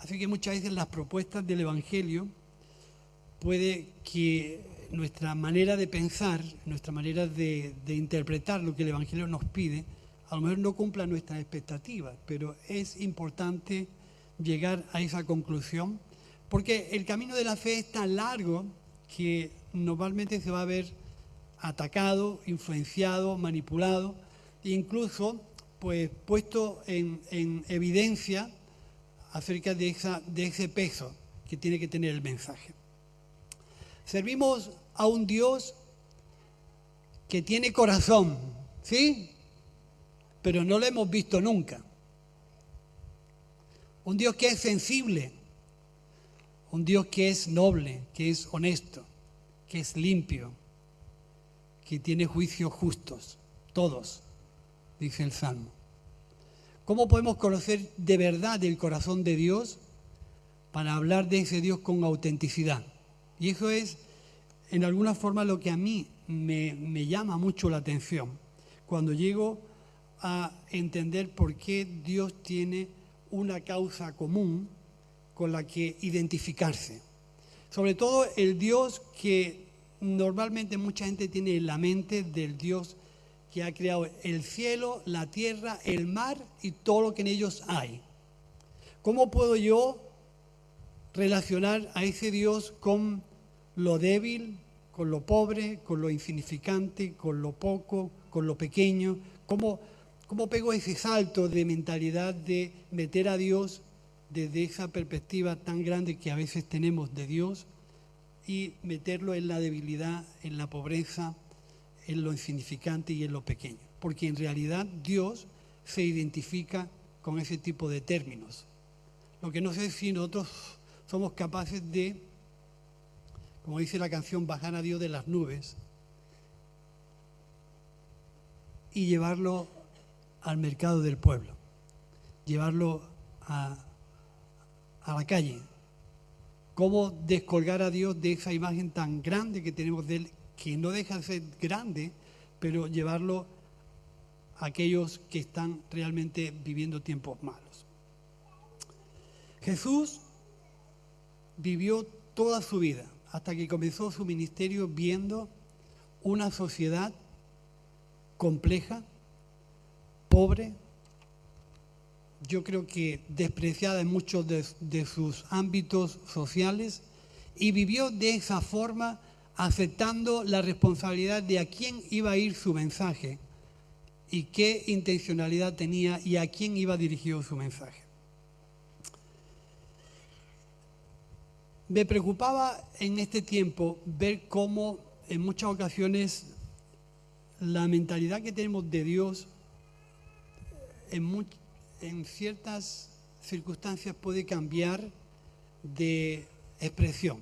Así que muchas veces las propuestas del Evangelio puede que nuestra manera de pensar, nuestra manera de interpretar lo que el Evangelio nos pide, a lo mejor no cumpla nuestras expectativas, pero es importante llegar a esa conclusión, porque el camino de la fe es tan largo que normalmente se va a ver atacado, influenciado, manipulado, e incluso pues puesto en evidencia acerca de ese peso que tiene que tener el mensaje. Servimos a un Dios que tiene corazón, ¿sí? Pero no lo hemos visto nunca. Un Dios que es sensible, un Dios que es noble, que es honesto, que es limpio, que tiene juicios justos, todos, dice el Salmo. ¿Cómo podemos conocer de verdad el corazón de Dios para hablar de ese Dios con autenticidad? Y eso es, en alguna forma, lo que a mí me llama mucho la atención, cuando llego a entender por qué Dios tiene una causa común con la que identificarse. Sobre todo el Dios que normalmente mucha gente tiene en la mente, del Dios que ha creado el cielo, la tierra, el mar y todo lo que en ellos hay. ¿Cómo puedo yo relacionar a ese Dios con lo débil, con lo pobre, con lo insignificante, con lo poco, con lo pequeño? ¿Cómo pego ese salto de mentalidad de meter a Dios desde esa perspectiva tan grande que a veces tenemos de Dios y meterlo en la debilidad, en la pobreza, en lo insignificante y en lo pequeño? Porque en realidad Dios se identifica con ese tipo de términos. Lo que no sé si nosotros somos capaces de, como dice la canción, bajar a Dios de las nubes y llevarlo al mercado del pueblo, llevarlo a la calle. ¿Cómo descolgar a Dios de esa imagen tan grande que tenemos de Él, que no deja de ser grande, pero llevarlo a aquellos que están realmente viviendo tiempos malos? Jesús vivió toda su vida, hasta que comenzó su ministerio, viendo una sociedad compleja, pobre, yo creo que despreciada en muchos de sus ámbitos sociales, y vivió de esa forma, aceptando la responsabilidad de a quién iba a ir su mensaje y qué intencionalidad tenía y a quién iba dirigido su mensaje. Me preocupaba en este tiempo ver cómo en muchas ocasiones la mentalidad que tenemos de Dios en ciertas circunstancias puede cambiar de expresión.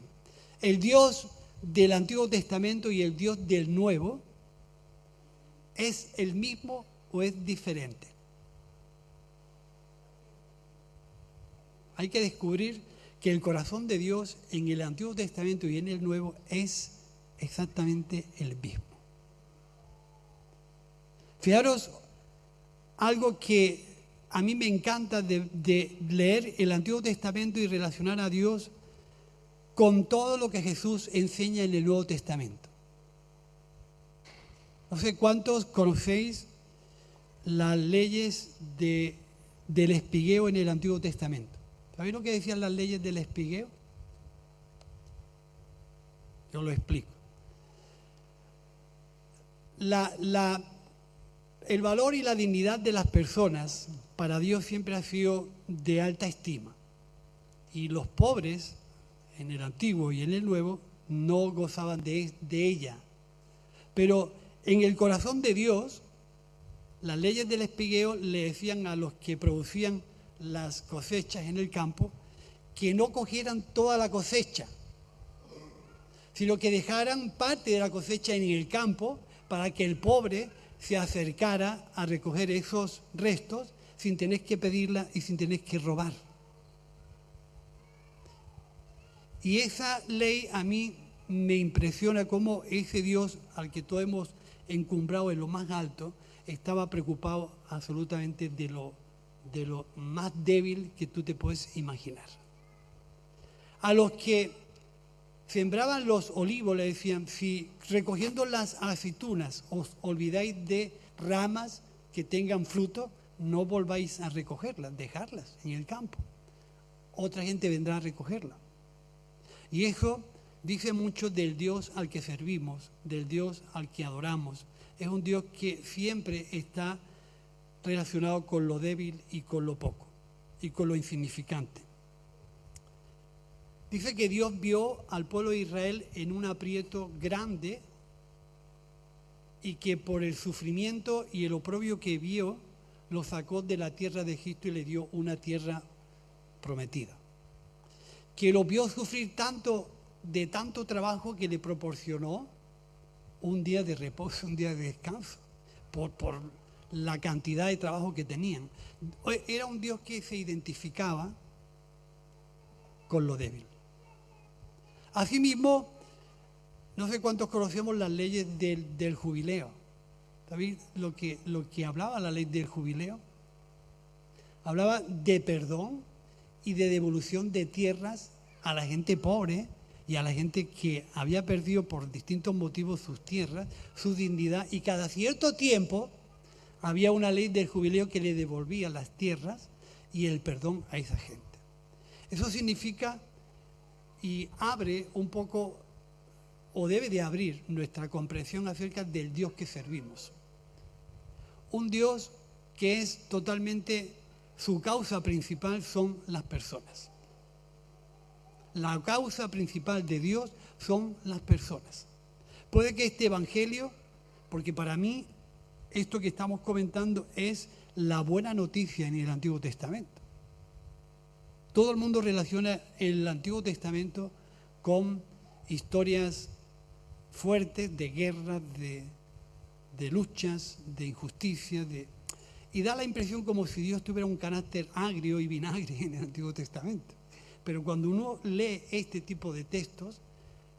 El Dios del Antiguo Testamento y el Dios del Nuevo, ¿es el mismo o es diferente? Hay que descubrir que el corazón de Dios en el Antiguo Testamento y en el Nuevo es exactamente el mismo. Fijaros, algo que a mí me encanta de leer el Antiguo Testamento y relacionar a Dios con todo lo que Jesús enseña en el Nuevo Testamento. No sé cuántos conocéis las leyes del espigueo en el Antiguo Testamento. ¿Sabéis lo que decían las leyes del espigueo? Yo lo explico. El valor y la dignidad de las personas para Dios siempre ha sido de alta estima. Y los pobres, en el Antiguo y en el Nuevo, no gozaban de ella. Pero en el corazón de Dios, las leyes del espigueo le decían a los que producían las cosechas en el campo que no cogieran toda la cosecha, sino que dejaran parte de la cosecha en el campo para que el pobre se acercara a recoger esos restos sin tener que pedirla y sin tener que robar. Y esa ley a mí me impresiona cómo ese Dios al que todos hemos encumbrado en lo más alto estaba preocupado absolutamente de lo más débil que tú te puedes imaginar. A los que sembraban los olivos le decían, si recogiendo las aceitunas os olvidáis de ramas que tengan fruto, no volváis a recogerlas, dejarlas en el campo. Otra gente vendrá a recogerla. Y eso dice mucho del Dios al que servimos, del Dios al que adoramos. Es un Dios que siempre está relacionado con lo débil y con lo poco, y con lo insignificante. Dice que Dios vio al pueblo de Israel en un aprieto grande y que por el sufrimiento y el oprobio que vio, lo sacó de la tierra de Egipto y le dio una tierra prometida. Que lo vio sufrir tanto, de tanto trabajo, que le proporcionó un día de reposo, un día de descanso, por la cantidad de trabajo que tenían. Era un Dios que se identificaba con lo débil. Asimismo, no sé cuántos conocemos las leyes del jubileo. ¿Sabéis lo que hablaba la ley del jubileo? Hablaba de perdón y de devolución de tierras a la gente pobre y a la gente que había perdido por distintos motivos sus tierras, su dignidad, y cada cierto tiempo había una ley del jubileo que le devolvía las tierras y el perdón a esa gente. Eso significa y abre un poco, o debe de abrir, nuestra comprensión acerca del Dios que servimos. Un Dios que es totalmente, su causa principal son las personas. La causa principal de Dios son las personas. Puede que este evangelio, porque para mí esto que estamos comentando es la buena noticia en el Antiguo Testamento. Todo el mundo relaciona el Antiguo Testamento con historias fuertes de guerras, de luchas, de injusticia, y da la impresión como si Dios tuviera un carácter agrio y vinagre en el Antiguo Testamento. Pero cuando uno lee este tipo de textos,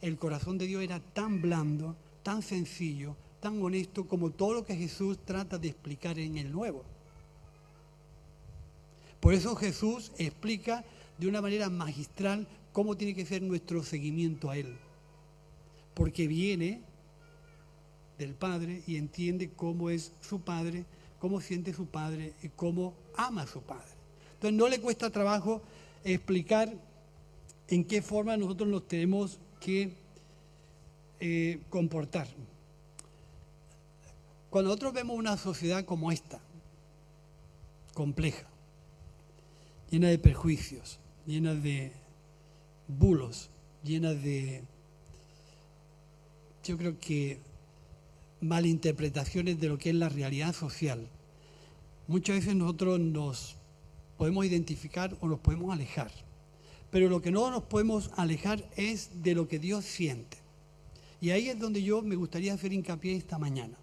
el corazón de Dios era tan blando, tan sencillo, tan honesto como todo lo que Jesús trata de explicar en el Nuevo. Por eso Jesús explica de una manera magistral cómo tiene que ser nuestro seguimiento a Él. Porque viene del Padre y entiende cómo es su Padre, cómo siente su Padre y cómo ama a su Padre. Entonces no le cuesta trabajo explicar en qué forma nosotros nos tenemos que comportar. Cuando nosotros vemos una sociedad como esta, compleja, llena de prejuicios, llena de bulos, llena de, yo creo que, malinterpretaciones de lo que es la realidad social, muchas veces nosotros nos podemos identificar o nos podemos alejar. Pero lo que no nos podemos alejar es de lo que Dios siente. Y ahí es donde yo me gustaría hacer hincapié esta mañana,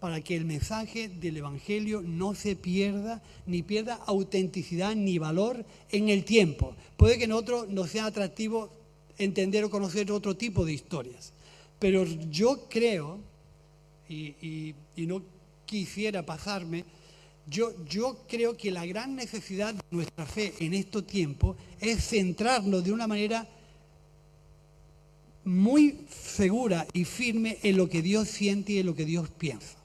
para que el mensaje del Evangelio no se pierda, ni pierda autenticidad ni valor en el tiempo. Puede que en otro nos sea atractivo entender o conocer otro tipo de historias, pero yo creo, y no quisiera pasarme, yo creo que la gran necesidad de nuestra fe en estos tiempos es centrarnos de una manera muy segura y firme en lo que Dios siente y en lo que Dios piensa.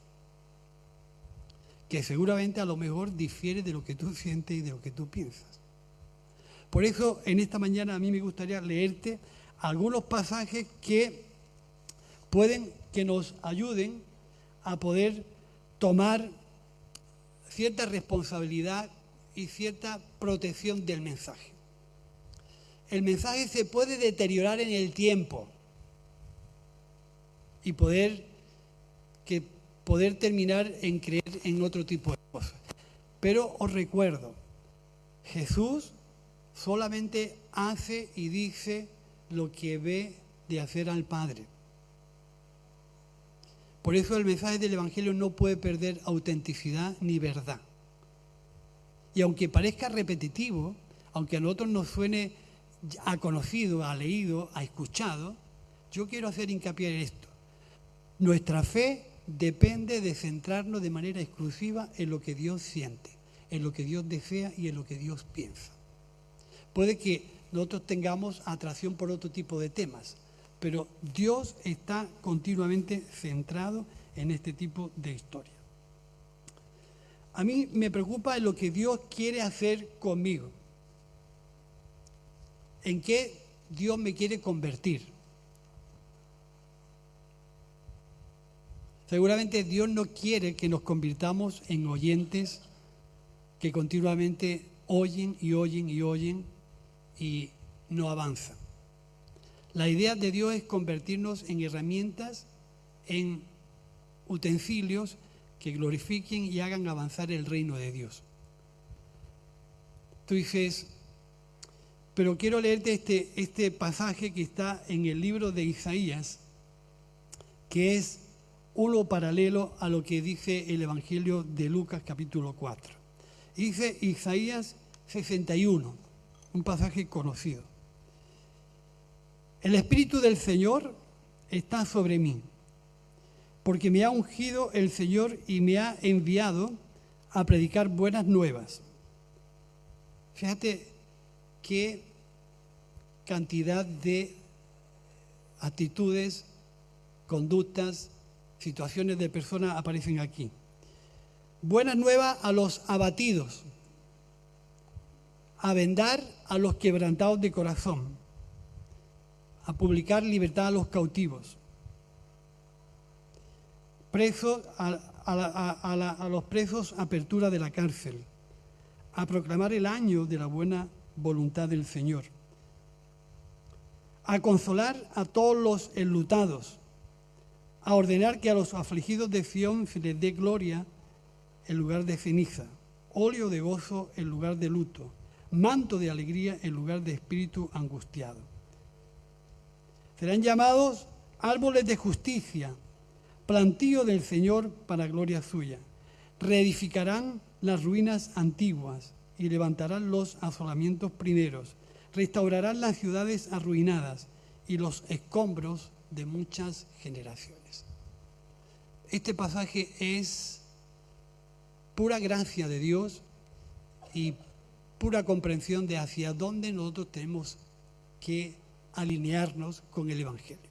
Que seguramente a lo mejor difiere de lo que tú sientes y de lo que tú piensas. Por eso en esta mañana a mí me gustaría leerte algunos pasajes que nos ayuden a poder tomar cierta responsabilidad y cierta protección del mensaje. El mensaje se puede deteriorar en el tiempo y poder terminar en creer en otro tipo de cosas. Pero os recuerdo, Jesús solamente hace y dice lo que ve de hacer al Padre. Por eso el mensaje del Evangelio no puede perder autenticidad ni verdad. Y aunque parezca repetitivo, aunque a nosotros nos suene a conocido, a leído, a escuchado, yo quiero hacer hincapié en esto. Nuestra fe depende de centrarnos de manera exclusiva en lo que Dios siente, en lo que Dios desea y en lo que Dios piensa. Puede que nosotros tengamos atracción por otro tipo de temas. Pero Dios está continuamente centrado en este tipo de historia. A mí me preocupa lo que Dios quiere hacer conmigo. ¿En qué Dios me quiere convertir? Seguramente Dios no quiere que nos convirtamos en oyentes que continuamente oyen y oyen y oyen y no avanzan. La idea de Dios es convertirnos en herramientas, en utensilios que glorifiquen y hagan avanzar el reino de Dios. Tú dices, pero quiero leerte este pasaje que está en el libro de Isaías, que es uno paralelo a lo que dice el Evangelio de Lucas capítulo 4. Dice Isaías 61, un pasaje conocido. El Espíritu del Señor está sobre mí, porque me ha ungido el Señor y me ha enviado a predicar buenas nuevas. Fíjate qué cantidad de actitudes, conductas, situaciones de personas aparecen aquí. Buenas nuevas a los abatidos, a vendar a los quebrantados de corazón, a publicar libertad a los cautivos, presos a los presos, apertura de la cárcel, a proclamar el año de la buena voluntad del Señor, a consolar a todos los enlutados, a ordenar que a los afligidos de Sión se les dé gloria en lugar de ceniza, óleo de gozo en lugar de luto, manto de alegría en lugar de espíritu angustiado. Serán llamados árboles de justicia, plantío del Señor para gloria suya. Reedificarán las ruinas antiguas y levantarán los asolamientos primeros. Restaurarán las ciudades arruinadas y los escombros de muchas generaciones. Este pasaje es pura gracia de Dios y pura comprensión de hacia dónde nosotros tenemos que alinearnos con el Evangelio.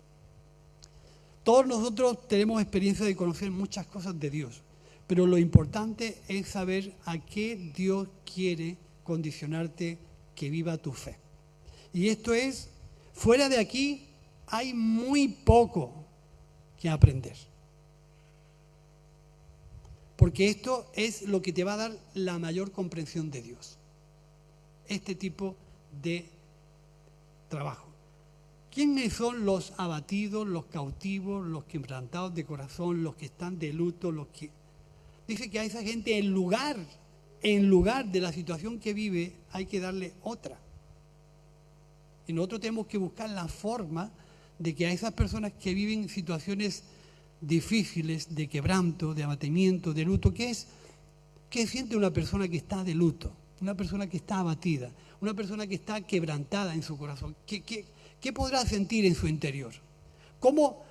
Todos nosotros tenemos experiencia de conocer muchas cosas de Dios, pero lo importante es saber a qué Dios quiere condicionarte que viva tu fe. Y esto es, fuera de aquí hay muy poco que aprender. Porque esto es lo que te va a dar la mayor comprensión de Dios. Este tipo de trabajo. ¿Quiénes son los abatidos, los cautivos, los quebrantados de corazón, los que están de luto, los que... Dice que a esa gente en lugar de la situación que vive, hay que darle otra. Y nosotros tenemos que buscar la forma de que a esas personas que viven situaciones difíciles, de quebranto, de abatimiento, de luto, ¿qué siente una persona que está de luto? Una persona que está abatida, una persona que está quebrantada en su corazón. ¿Qué podrá sentir en su interior? ¿Cómo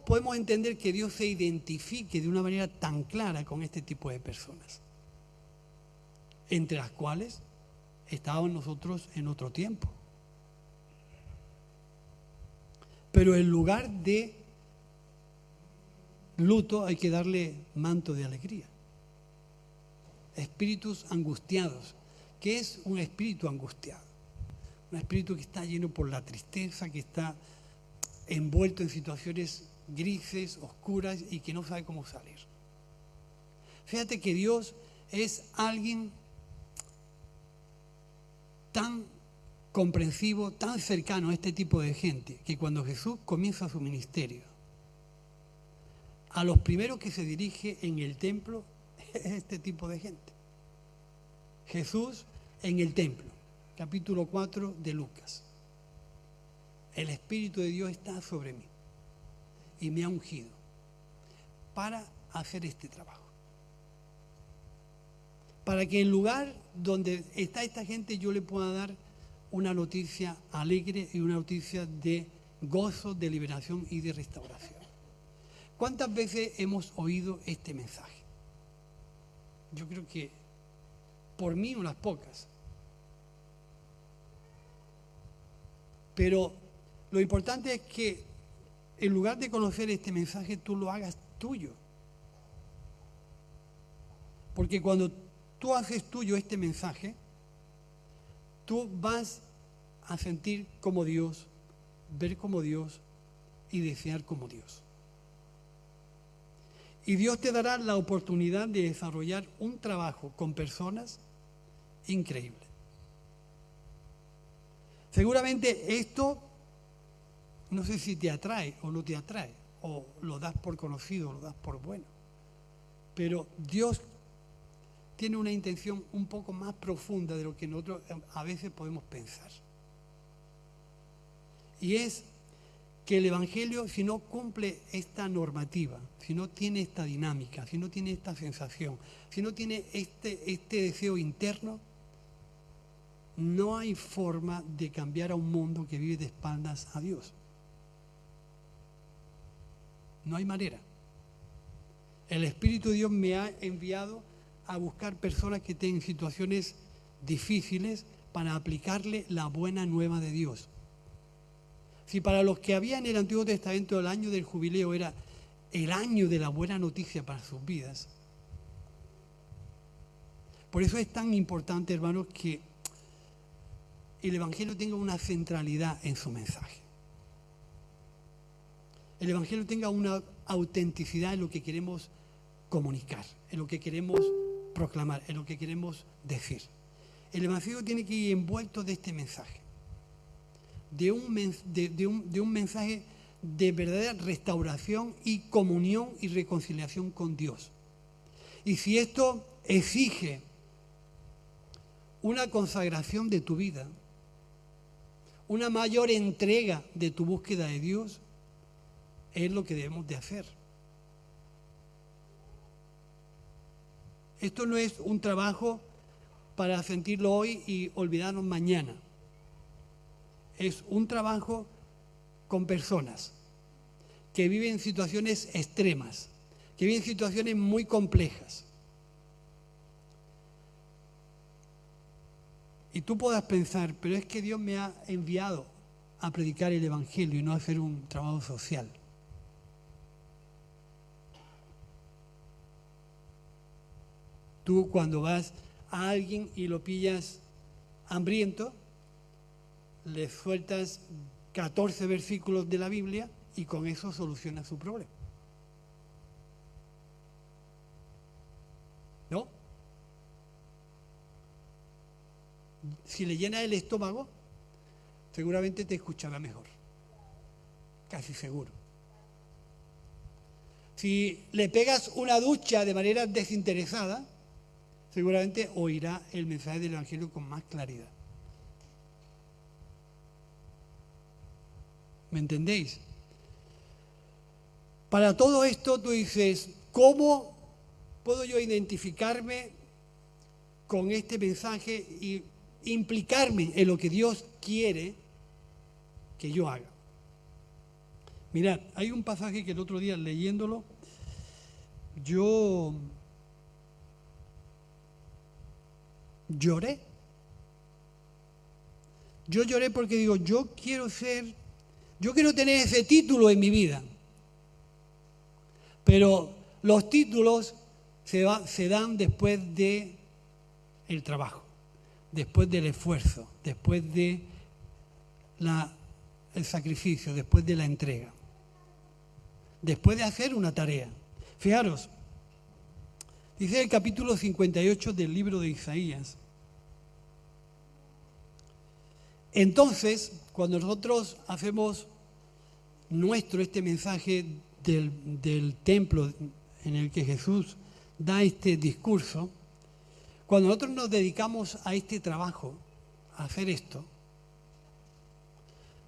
podemos entender que Dios se identifique de una manera tan clara con este tipo de personas? Entre las cuales estábamos nosotros en otro tiempo. Pero en lugar de luto hay que darle manto de alegría. Espíritus angustiados. ¿Qué es un espíritu angustiado? Un espíritu que está lleno por la tristeza, que está envuelto en situaciones grises, oscuras y que no sabe cómo salir. Fíjate que Dios es alguien tan comprensivo, tan cercano a este tipo de gente, que cuando Jesús comienza su ministerio, a los primeros que se dirige en el templo es este tipo de gente. Jesús en el templo, capítulo 4 de Lucas. El Espíritu de Dios está sobre mí y me ha ungido para hacer este trabajo. Para que en lugar donde está esta gente yo le pueda dar una noticia alegre y una noticia de gozo, de liberación y de restauración. ¿Cuántas veces hemos oído este mensaje? Yo creo que por mí unas pocas. Pero lo importante es que en lugar de conocer este mensaje, tú lo hagas tuyo. Porque cuando tú haces tuyo este mensaje, tú vas a sentir como Dios, ver como Dios y desear como Dios. Y Dios te dará la oportunidad de desarrollar un trabajo con personas increíble. Seguramente esto, no sé si te atrae o no te atrae, o lo das por conocido o lo das por bueno, pero Dios tiene una intención un poco más profunda de lo que nosotros a veces podemos pensar. Y es que el Evangelio, si no cumple esta normativa, si no tiene esta dinámica, si no tiene esta sensación, si no tiene este deseo interno, no hay forma de cambiar a un mundo que vive de espaldas a Dios. No hay manera. El Espíritu de Dios me ha enviado a buscar personas que estén en situaciones difíciles para aplicarle la buena nueva de Dios. Si para los que había en el Antiguo Testamento el año del jubileo era el año de la buena noticia para sus vidas, por eso es tan importante, hermanos, que el Evangelio tenga una centralidad en su mensaje. El Evangelio tenga una autenticidad en lo que queremos comunicar, en lo que queremos proclamar, en lo que queremos decir. El Evangelio tiene que ir envuelto de este mensaje, de un mensaje de verdadera restauración y comunión y reconciliación con Dios. Y si esto exige una consagración de tu vida, una mayor entrega de tu búsqueda de Dios, es lo que debemos de hacer. Esto no es un trabajo para sentirlo hoy y olvidarnos mañana. Es un trabajo con personas que viven situaciones extremas, que viven situaciones muy complejas. Y tú puedas pensar, pero es que Dios me ha enviado a predicar el Evangelio y no a hacer un trabajo social. Tú cuando vas a alguien y lo pillas hambriento, le sueltas 14 versículos de la Biblia y con eso soluciona su problema. ¿No? Si le llenas el estómago, seguramente te escuchará mejor. Casi seguro. Si le pegas una ducha de manera desinteresada, seguramente oirá el mensaje del Evangelio con más claridad. ¿Me entendéis? Para todo esto tú dices, ¿cómo puedo yo identificarme con este mensaje y implicarme en lo que Dios quiere que yo haga? Mirad, hay un pasaje que el otro día leyéndolo, yo lloré. Yo lloré porque digo, yo quiero tener ese título en mi vida. Pero los títulos se dan después de el trabajo, después del esfuerzo, después de el sacrificio, después de la entrega, después de hacer una tarea. Fijaros, dice el capítulo 58 del libro de Isaías. Entonces, cuando nosotros hacemos nuestro este mensaje del templo en el que Jesús da este discurso, cuando nosotros nos dedicamos a este trabajo, a hacer esto,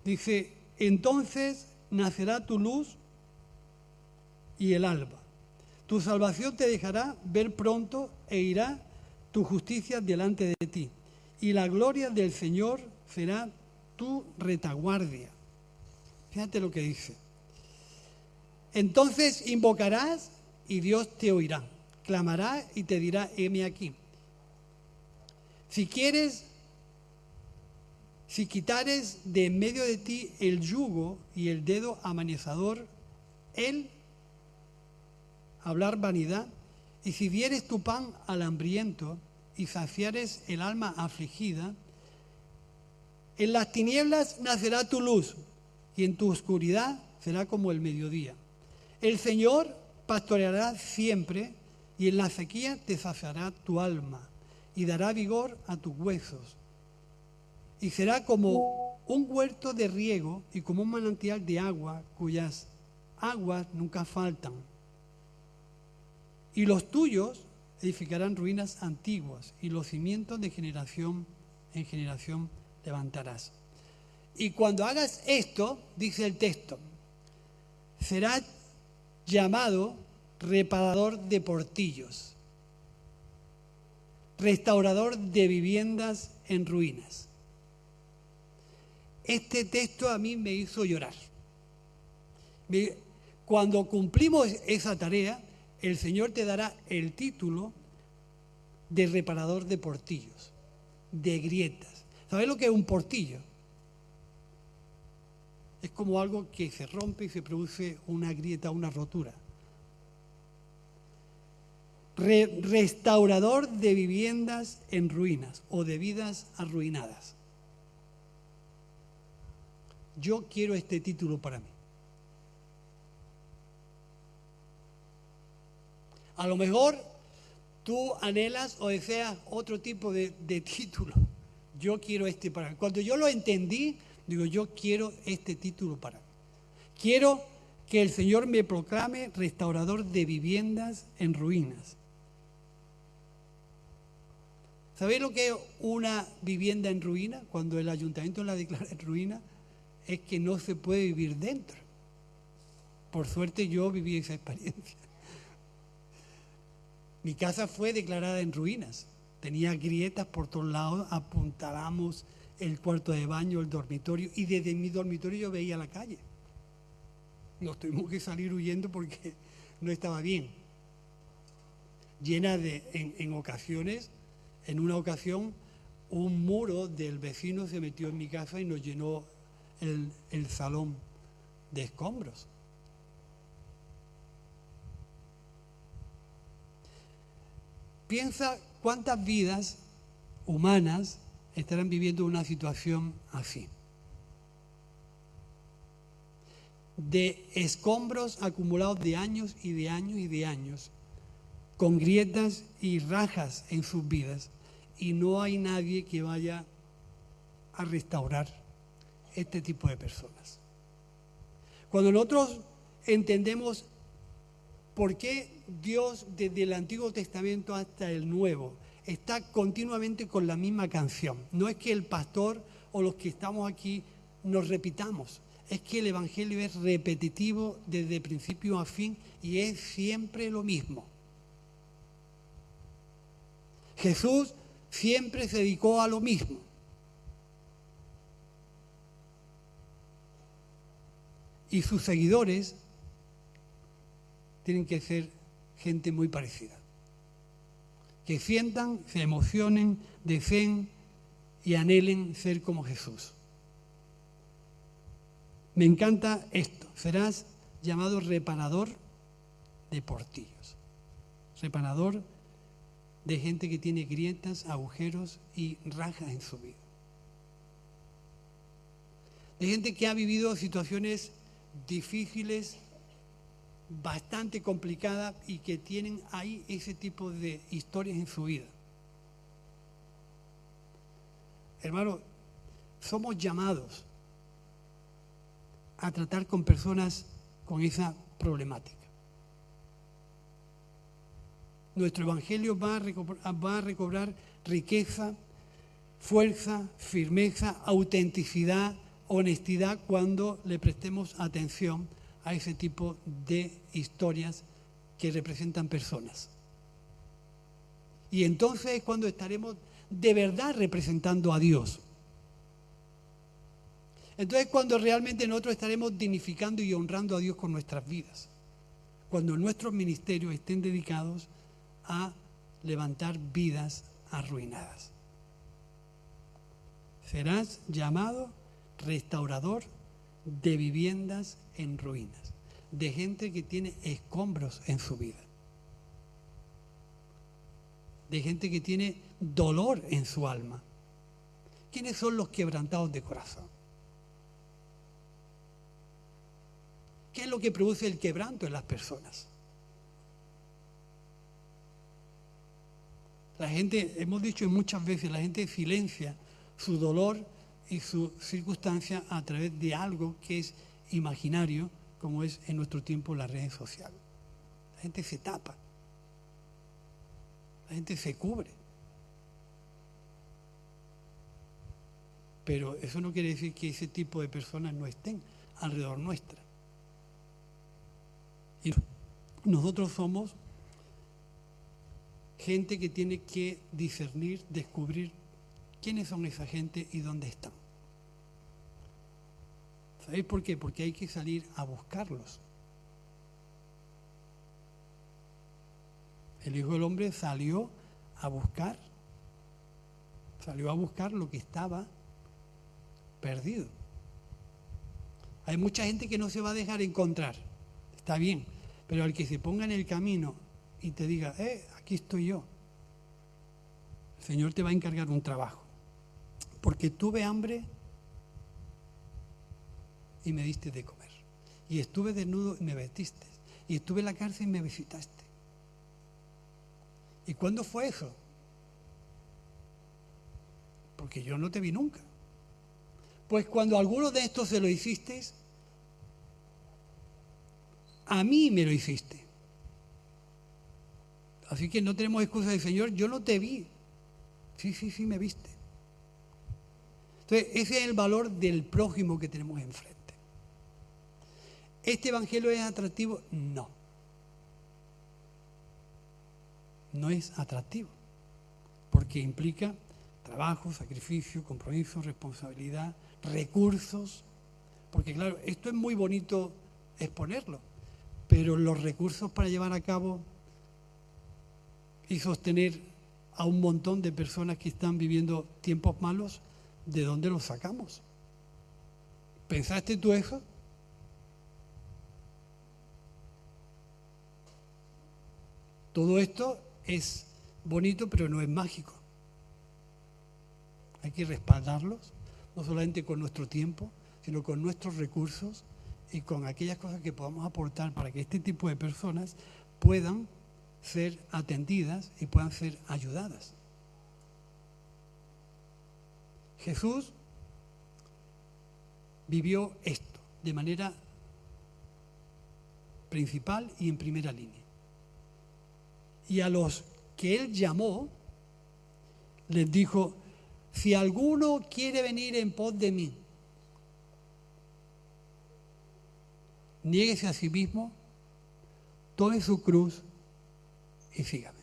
dice, entonces nacerá tu luz y el alba. Tu salvación te dejará ver pronto e irá tu justicia delante de ti. Y la gloria del Señor será tu retaguardia. Fíjate lo que dice. Entonces invocarás y Dios te oirá. Clamarás y te dirá, heme aquí. Si quieres Si quitares de en medio de ti el yugo y el dedo amanesador, el hablar vanidad, y si dieres tu pan al hambriento y saciares el alma afligida, en las tinieblas nacerá tu luz y en tu oscuridad será como el mediodía. El Señor pastoreará siempre y en la sequía te saciará tu alma y dará vigor a tus huesos. Y será como un huerto de riego y como un manantial de agua cuyas aguas nunca faltan. Y los tuyos edificarán ruinas antiguas y los cimientos de generación en generación levantarás. Y cuando hagas esto, dice el texto, serás llamado reparador de portillos, restaurador de viviendas en ruinas. Este texto a mí me hizo llorar. Cuando cumplimos esa tarea, el Señor te dará el título de reparador de portillos, de grietas. ¿Sabes lo que es un portillo? Es como algo que se rompe y se produce una grieta, una rotura. Restaurador de viviendas en ruinas o de vidas arruinadas. Yo quiero este título para mí. A lo mejor tú anhelas o deseas otro tipo de título. Yo quiero este para mí. Cuando yo lo entendí, digo, yo quiero este título para mí. Quiero que el Señor me proclame restaurador de viviendas en ruinas. ¿Sabéis lo que es una vivienda en ruina? Cuando el ayuntamiento la declara en ruina, es que no se puede vivir dentro. Por suerte yo viví esa experiencia. Mi casa fue declarada en ruinas. Tenía grietas por todos lados, apuntalábamos el cuarto de baño, el dormitorio, y desde mi dormitorio yo veía la calle. Nos tuvimos que salir huyendo porque no estaba bien. Llena de, en ocasiones, en una ocasión, un muro del vecino se metió en mi casa y nos llenó el salón de escombros. Piensa cuántas vidas humanas estarán viviendo una situación así. De escombros acumulados de años y de años y de años, con grietas y rajas en sus vidas, y no hay nadie que vaya a restaurar este tipo de personas. Cuando nosotros entendemos por qué Dios desde el Antiguo Testamento hasta el Nuevo está continuamente con la misma canción, no es que el pastor o los que estamos aquí nos repitamos, es que el Evangelio es repetitivo desde principio a fin y es siempre lo mismo. Jesús siempre se dedicó a lo mismo. Y sus seguidores tienen que ser gente muy parecida. Que sientan, se emocionen, deseen y anhelen ser como Jesús. Me encanta esto. Serás llamado reparador de portillos. Reparador de gente que tiene grietas, agujeros y rajas en su vida. De gente que ha vivido situaciones difíciles, bastante complicadas y que tienen ahí ese tipo de historias en su vida. Hermano, somos llamados a tratar con personas con esa problemática. Nuestro Evangelio va a recobrar riqueza, fuerza, firmeza, autenticidad, honestidad cuando le prestemos atención a ese tipo de historias que representan personas. Y entonces es cuando estaremos de verdad representando a Dios. Entonces es cuando realmente nosotros estaremos dignificando y honrando a Dios con nuestras vidas. Cuando nuestros ministerios estén dedicados a levantar vidas arruinadas. serás llamado restaurador de viviendas en ruinas, de gente que tiene escombros en su vida, de gente que tiene dolor en su alma. ¿Quiénes son los quebrantados de corazón? ¿Qué es lo que produce el quebranto en las personas? La gente, hemos dicho muchas veces, la gente silencia su dolor y su circunstancia a través de algo que es imaginario, como es en nuestro tiempo las redes sociales. La gente se tapa, la gente se cubre. Pero eso no quiere decir que ese tipo de personas no estén alrededor nuestra. Y nosotros somos gente que tiene que discernir, descubrir quiénes son esa gente y dónde están. ¿Sabéis por qué? Porque hay que salir a buscarlos. El Hijo del Hombre salió a buscar lo que estaba perdido. Hay mucha gente que no se va a dejar encontrar, está bien, pero al que se ponga en el camino y te diga, aquí estoy yo, el Señor te va a encargar un trabajo, porque tuve hambre y me diste de comer, y estuve desnudo y me vestiste, y estuve en la cárcel y me visitaste. ¿Y cuándo fue eso? Porque yo no te vi nunca. Pues cuando alguno de estos se lo hicisteis, a mí me lo hiciste. Así que no tenemos excusa de Señor, yo no te vi. Sí, me viste. Entonces, ese es el valor del prójimo que tenemos enfrente. ¿Este evangelio es atractivo? No. No es atractivo, porque implica trabajo, sacrificio, compromiso, responsabilidad, recursos, porque claro, esto es muy bonito exponerlo, pero los recursos para llevar a cabo y sostener a un montón de personas que están viviendo tiempos malos, ¿de dónde los sacamos? ¿Pensaste tú eso? Todo esto es bonito, pero no es mágico. Hay que respaldarlos, no solamente con nuestro tiempo, sino con nuestros recursos y con aquellas cosas que podamos aportar para que este tipo de personas puedan ser atendidas y puedan ser ayudadas. Jesús vivió esto de manera principal y en primera línea. Y a los que Él llamó, les dijo, si alguno quiere venir en pos de mí, niéguese a sí mismo, tome su cruz y sígame.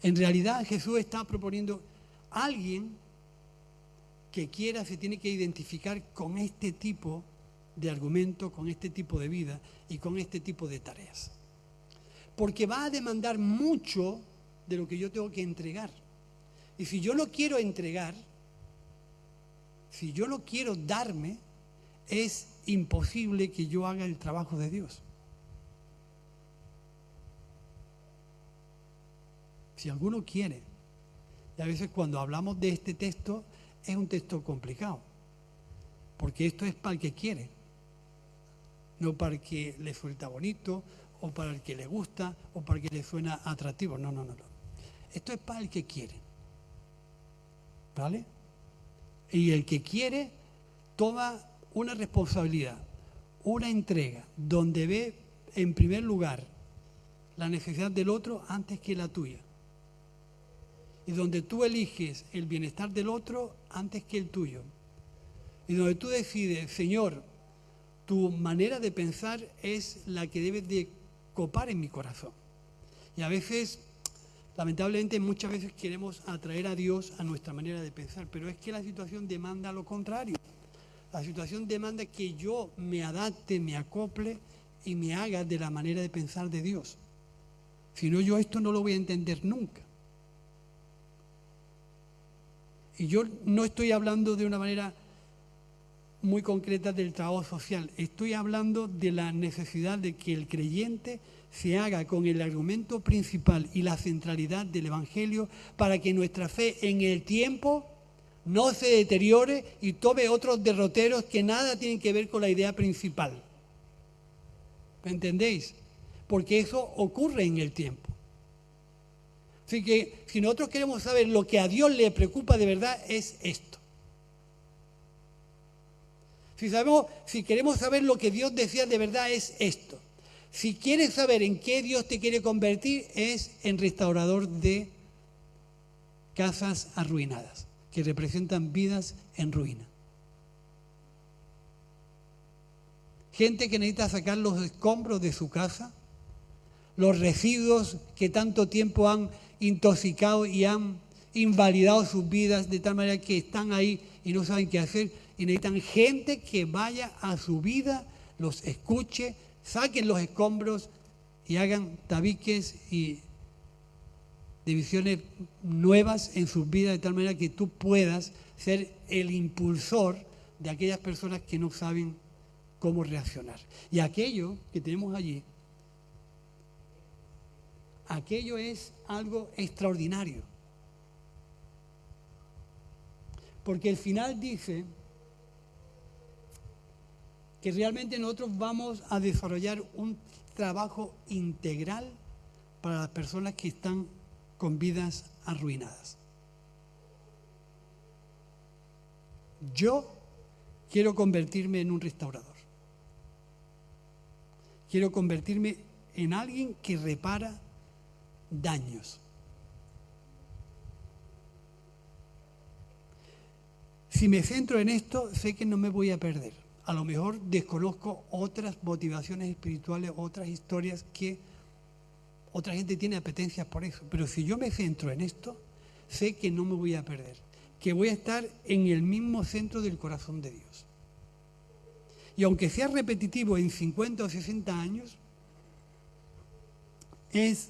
En realidad Jesús está proponiendo a alguien que quiera, se tiene que identificar con este tipo de argumento, con este tipo de vida y con este tipo de tareas. Porque va a demandar mucho de lo que yo tengo que entregar. Y si yo no quiero entregar, si yo no quiero darme, es imposible que yo haga el trabajo de Dios. Si alguno quiere, y a veces cuando hablamos de este texto, es un texto complicado, porque esto es para el que quiere, no para el que le suelta bonito, o para el que le gusta, o para el que le suena atractivo. No. Esto es para el que quiere. ¿Vale? Y el que quiere toma una responsabilidad, una entrega, donde ve en primer lugar la necesidad del otro antes que la tuya. Y donde tú eliges el bienestar del otro antes que el tuyo. Y donde tú decides, Señor, tu manera de pensar es la que debes de copar en mi corazón. Y a veces, lamentablemente, muchas veces queremos atraer a Dios a nuestra manera de pensar, pero es que la situación demanda lo contrario. La situación demanda que yo me adapte, me acople y me haga de la manera de pensar de Dios. Si no, yo esto no lo voy a entender nunca. Y yo no estoy hablando de una manera muy concreta del trabajo social, estoy hablando de la necesidad de que el creyente se haga con el argumento principal y la centralidad del Evangelio para que nuestra fe en el tiempo no se deteriore y tome otros derroteros que nada tienen que ver con la idea principal. ¿Me entendéis? Porque eso ocurre en el tiempo. Así que si nosotros queremos saber lo que a Dios le preocupa de verdad es esto. Si queremos saber lo que Dios desea de verdad es esto. Si quieres saber en qué Dios te quiere convertir es en restaurador de casas arruinadas, que representan vidas en ruina. Gente que necesita sacar los escombros de su casa, los residuos que tanto tiempo han intoxicado y han invalidado sus vidas de tal manera que están ahí y no saben qué hacer y necesitan gente que vaya a su vida, los escuche, saquen los escombros y hagan tabiques y divisiones nuevas en sus vidas de tal manera que tú puedas ser el impulsor de aquellas personas que no saben cómo reaccionar. Y aquello que tenemos allí, aquello es algo extraordinario. Porque el final dice que realmente nosotros vamos a desarrollar un trabajo integral para las personas que están con vidas arruinadas. Yo quiero convertirme en un restaurador. Quiero convertirme en alguien que repara daños. Si me centro en esto, sé que no me voy a perder. A lo mejor desconozco otras motivaciones espirituales, otras historias que otra gente tiene apetencias por eso. Pero si yo me centro en esto, sé que no me voy a perder, que voy a estar en el mismo centro del corazón de Dios. Y aunque sea repetitivo en 50 o 60 años, es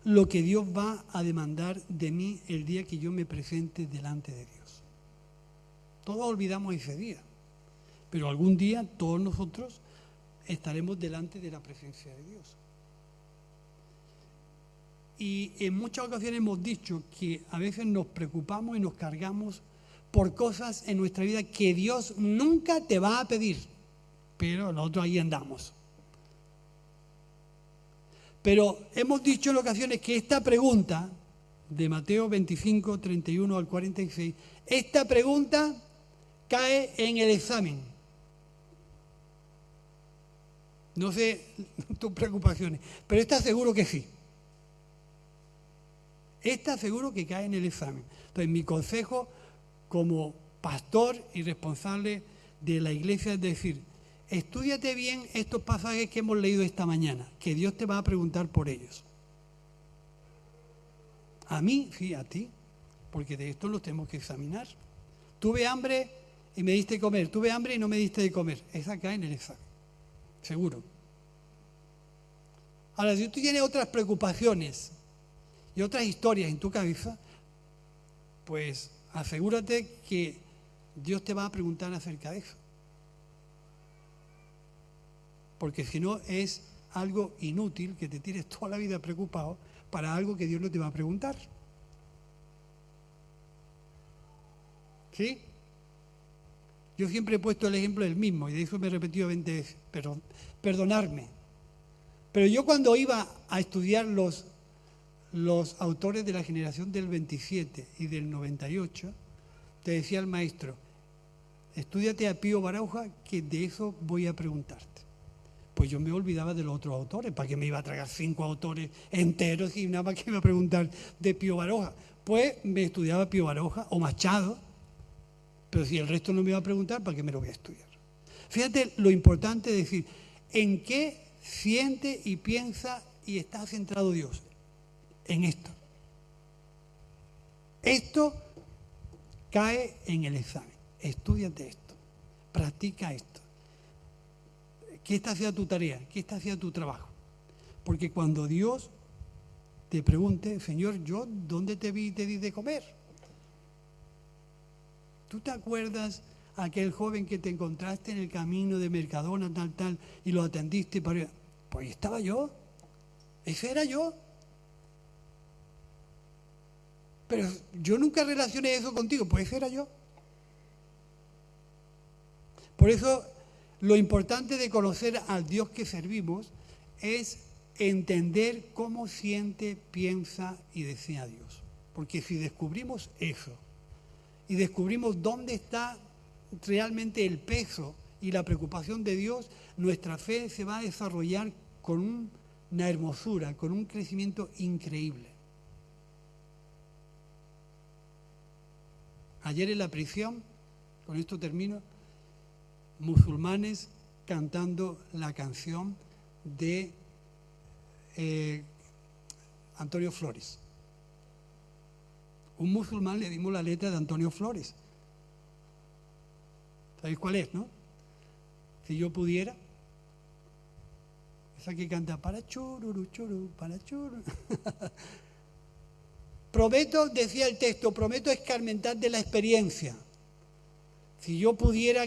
lo que Dios va a demandar de mí el día que yo me presente delante de Dios. Todos olvidamos ese día, pero algún día todos nosotros estaremos delante de la presencia de Dios. Y en muchas ocasiones hemos dicho que a veces nos preocupamos y nos cargamos por cosas en nuestra vida que Dios nunca te va a pedir, pero nosotros ahí andamos. Pero hemos dicho en ocasiones que esta pregunta, de Mateo 25, 31 al 46, esta pregunta cae en el examen. No sé tus preocupaciones, pero esta seguro que sí. Esta seguro que cae en el examen. Entonces, mi consejo como pastor y responsable de la iglesia es decir, estúdiate bien estos pasajes que hemos leído esta mañana, que Dios te va a preguntar por ellos. A mí, sí, a ti, porque de esto los tenemos que examinar. Tuve hambre y me diste de comer, tuve hambre y no me diste de comer. Esa cae en el examen, seguro. Ahora, si tú tienes otras preocupaciones y otras historias en tu cabeza, pues asegúrate que Dios te va a preguntar acerca de eso. Porque si no es algo inútil que te tires toda la vida preocupado para algo que Dios no te va a preguntar. ¿Sí? Yo siempre he puesto el ejemplo del mismo y de eso me he repetido 20 veces, pero perdonarme. Pero yo cuando iba a estudiar los autores de la generación del 27 y del 98, te decía el maestro, estúdiate a Pío Baroja, que de eso voy a preguntarte. Pues yo me olvidaba de los otros autores, ¿para qué me iba a tragar 5 autores enteros y nada más que me iba a preguntar de Pío Baroja? Pues me estudiaba Pío Baroja o Machado, pero si el resto no me iba a preguntar, ¿para qué me lo voy a estudiar? Fíjate lo importante de decir, ¿en qué siente y piensa y está centrado Dios? En esto. Esto cae en el examen. Estúdiate esto. Practica esto. Que esta sea tu tarea, que esta sea tu trabajo. Porque cuando Dios te pregunte, Señor, ¿yo dónde te vi y te di de comer? ¿Tú te acuerdas aquel joven que te encontraste en el camino de Mercadona, tal, y lo atendiste? Pues estaba yo. Ese era yo. Pero yo nunca relacioné eso contigo. Pues ese era yo. Por eso, lo importante de conocer al Dios que servimos es entender cómo siente, piensa y desea Dios. Porque si descubrimos eso y descubrimos dónde está realmente el peso y la preocupación de Dios, nuestra fe se va a desarrollar con una hermosura, con un crecimiento increíble. Ayer en la prisión, con esto termino, musulmanes cantando la canción de Antonio Flores. Un musulmán le dimos la letra de Antonio Flores. ¿Sabéis cuál es, no? Si yo pudiera. Esa que canta para chururu, churu, para chururu. Prometo, decía el texto, prometo escarmentar de la experiencia. Si yo pudiera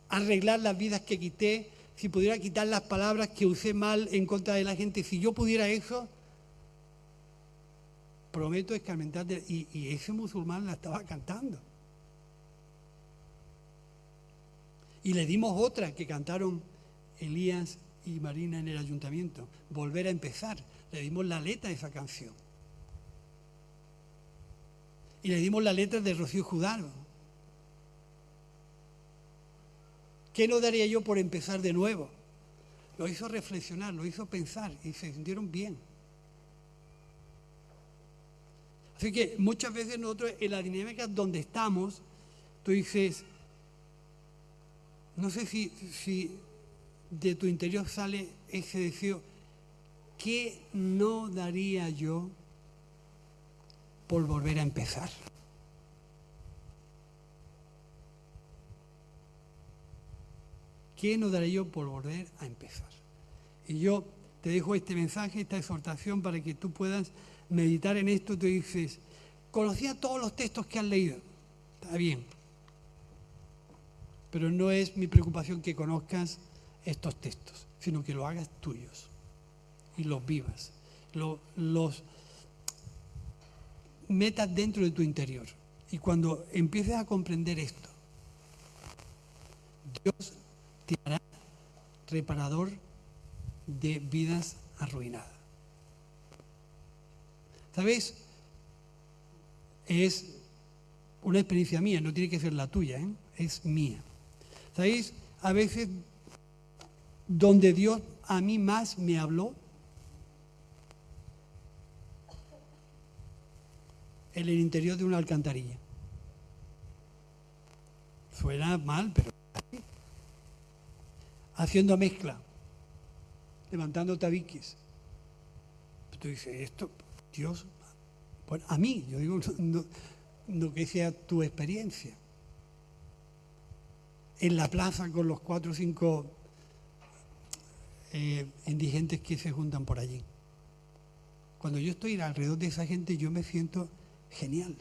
arreglar las vidas que quité, si pudiera quitar las palabras que usé mal en contra de la gente, si yo pudiera eso, prometo escarmentar y ese musulmán la estaba cantando. Y le dimos otra que cantaron Elías y Marina en el ayuntamiento, Volver a empezar. Le dimos la letra de esa canción. Y le dimos la letra de Rocío Judaro. ¿Qué no daría yo por empezar de nuevo? Lo hizo reflexionar, lo hizo pensar y se sintieron bien. Así que muchas veces nosotros en la dinámica donde estamos, tú dices, no sé si de tu interior sale ese deseo, ¿qué no daría yo por volver a empezar? ¿Qué no daré yo por volver a empezar? Y yo te dejo este mensaje, esta exhortación para que tú puedas meditar en esto. Tú dices, conocía todos los textos que has leído. Está bien. Pero no es mi preocupación que conozcas estos textos, sino que los hagas tuyos y los vivas. Los metas dentro de tu interior. Y cuando empieces a comprender esto, Dios te hará reparador de vidas arruinadas. ¿Sabes? Es una experiencia mía, no tiene que ser la tuya, ¿eh? Es mía. ¿Sabéis? A veces donde Dios a mí más me habló, en el interior de una alcantarilla. Suena mal, pero así. Haciendo mezcla, levantando tabiques. Tú dices, esto, Dios, bueno, a mí, yo digo, no que sea tu experiencia. En la plaza con los 4 o 5 indigentes que se juntan por allí. Cuando yo estoy alrededor de esa gente, yo me siento genial.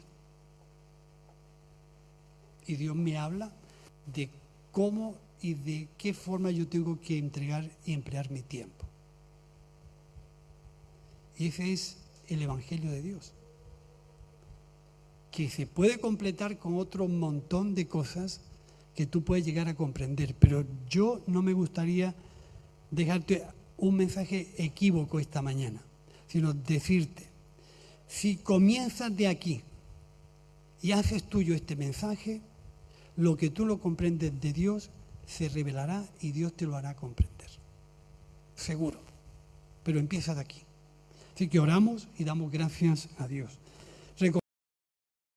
Y Dios me habla de cómo y de qué forma yo tengo que entregar y emplear mi tiempo. Y ese es el Evangelio de Dios, que se puede completar con otro montón de cosas que tú puedes llegar a comprender. Pero yo no me gustaría dejarte un mensaje equívoco esta mañana, sino decirte, si comienzas de aquí y haces tuyo este mensaje, lo que tú lo comprendes de Dios se revelará y Dios te lo hará comprender. Seguro. Pero empieza de aquí. Así que oramos y damos gracias a Dios.